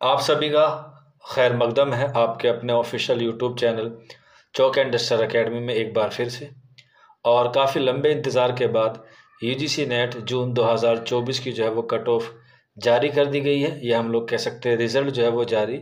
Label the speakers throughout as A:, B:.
A: आप सभी का खैर मकदम है आपके अपने official YouTube channel chalk and duster academy में एक बार फिर से। और काफ़ी लंबे इंतज़ार के बाद यूजीसी नेट जून 2024 की जो है वो कट ऑफ जारी कर दी गई है। ये हम लोग कह सकते हैं रिज़ल्ट जो है वो जारी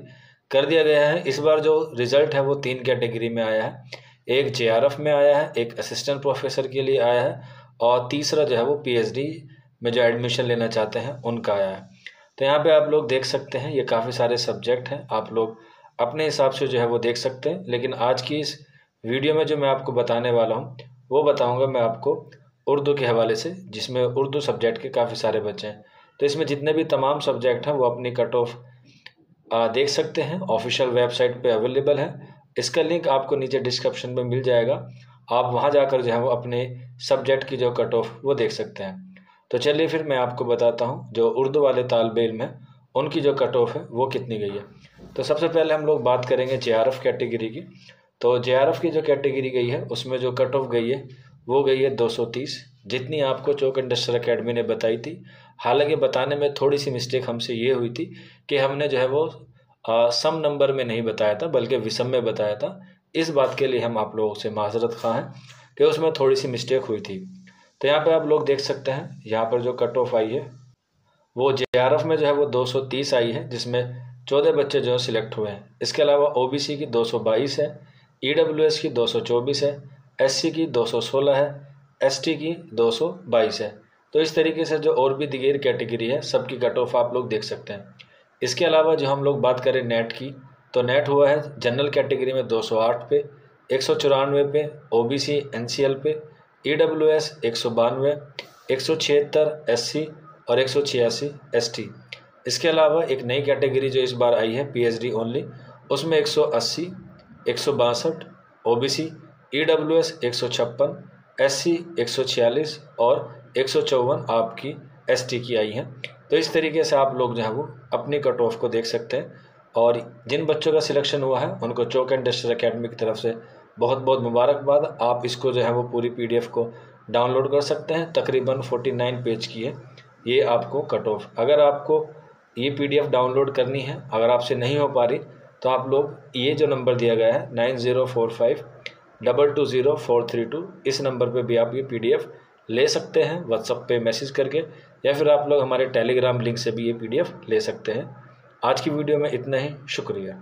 A: कर दिया गया है। इस बार जो रिज़ल्ट है वो 3 कैटेगरी में आया है। एक जेआरएफ में आया है, एक असिस्टेंट प्रोफेसर के लिए आया है और तीसरा जो है वो पीएचडी में जो एडमिशन लेना चाहते हैं उनका आया है। तो यहाँ पे आप लोग देख सकते हैं ये काफ़ी सारे सब्जेक्ट हैं, आप लोग अपने हिसाब से जो है वो देख सकते हैं। लेकिन आज की इस वीडियो में जो मैं आपको बताने वाला हूँ वो बताऊँगा मैं आपको उर्दू के हवाले से, जिसमें उर्दू सब्जेक्ट के काफ़ी सारे बच्चे हैं। तो इसमें जितने भी तमाम सब्जेक्ट हैं वो अपनी कट ऑफ देख सकते हैं, ऑफिशियल वेबसाइट पे अवेलेबल है। इसका लिंक आपको नीचे डिस्क्रिप्शन में मिल जाएगा, आप वहाँ जाकर जो है वो अपने सब्जेक्ट की जो कट ऑफ वो देख सकते हैं। तो चलिए फिर मैं आपको बताता हूँ जो उर्दू वाले तालिबे इल्म हैं उनकी जो कट ऑफ है वो कितनी गई है। तो सबसे पहले हम लोग बात करेंगे जेआरएफ कैटेगरी की। तो जेआरएफ की जो कैटेगरी गई है उसमें जो कट ऑफ गई है वो गई है 230, जितनी आपको चौक एंड डस्टर एकेडमी ने बताई थी। हालांकि बताने में थोड़ी सी मिस्टेक हमसे ये हुई थी कि हमने जो है वो सम नंबर में नहीं बताया था बल्कि विषम में बताया था। इस बात के लिए हम आप लोगों से माजरत खा हैं कि उसमें थोड़ी सी मिस्टेक हुई थी। तो यहाँ पे आप लोग देख सकते हैं, यहाँ पर जो कट ऑफ आई है वो जेआरएफ में जो है वो 230 आई है, जिसमें 14 बच्चे जो सिलेक्ट हुए हैं। इसके अलावा ओबीसी की 222 है, ईडब्ल्यूएस की 224 है, एससी की 216 है, एसटी की 222 है। तो इस तरीके से जो और भी दिगेर कैटेगरी है सबकी कट ऑफ आप लोग देख सकते हैं। इसके अलावा जो हम लोग बात करें नेट की, तो नेट हुआ है जनरल कैटेगरी में 208 पे, 194 पे ओबीसी एनसीएल पे, ईडब्ल्यूएस 192, 176 एससी और 186 एसटी। इसके अलावा एक नई कैटेगरी जो इस बार आई है पीएचडी ओनली, उसमें 180, 162 ओबीसी, ईडब्ल्यूएस 156, एससी 146 और 154 आपकी एसटी की आई हैं। तो इस तरीके से आप लोग जो है वो अपनी कट ऑफ को देख सकते हैं। और जिन बच्चों का सिलेक्शन हुआ है उनको चौक एंड डस्टर एकेडमी की तरफ से बहुत बहुत मुबारकबाद। आप इसको जो है वो पूरी पीडीएफ को डाउनलोड कर सकते हैं, तकरीबन 49 पेज की है ये आपको कट ऑफ। अगर आपको ये पीडीएफ डाउनलोड करनी है, अगर आपसे नहीं हो पा रही, तो आप लोग ये जो नंबर दिया गया है 9045220432, इस नंबर पे भी आप ये पीडीएफ ले सकते हैं व्हाट्सएप पे मैसेज करके, या फिर आप लोग हमारे टेलीग्राम लिंक से भी ये पीडीएफ ले सकते हैं। आज की वीडियो में इतना ही, शुक्रिया।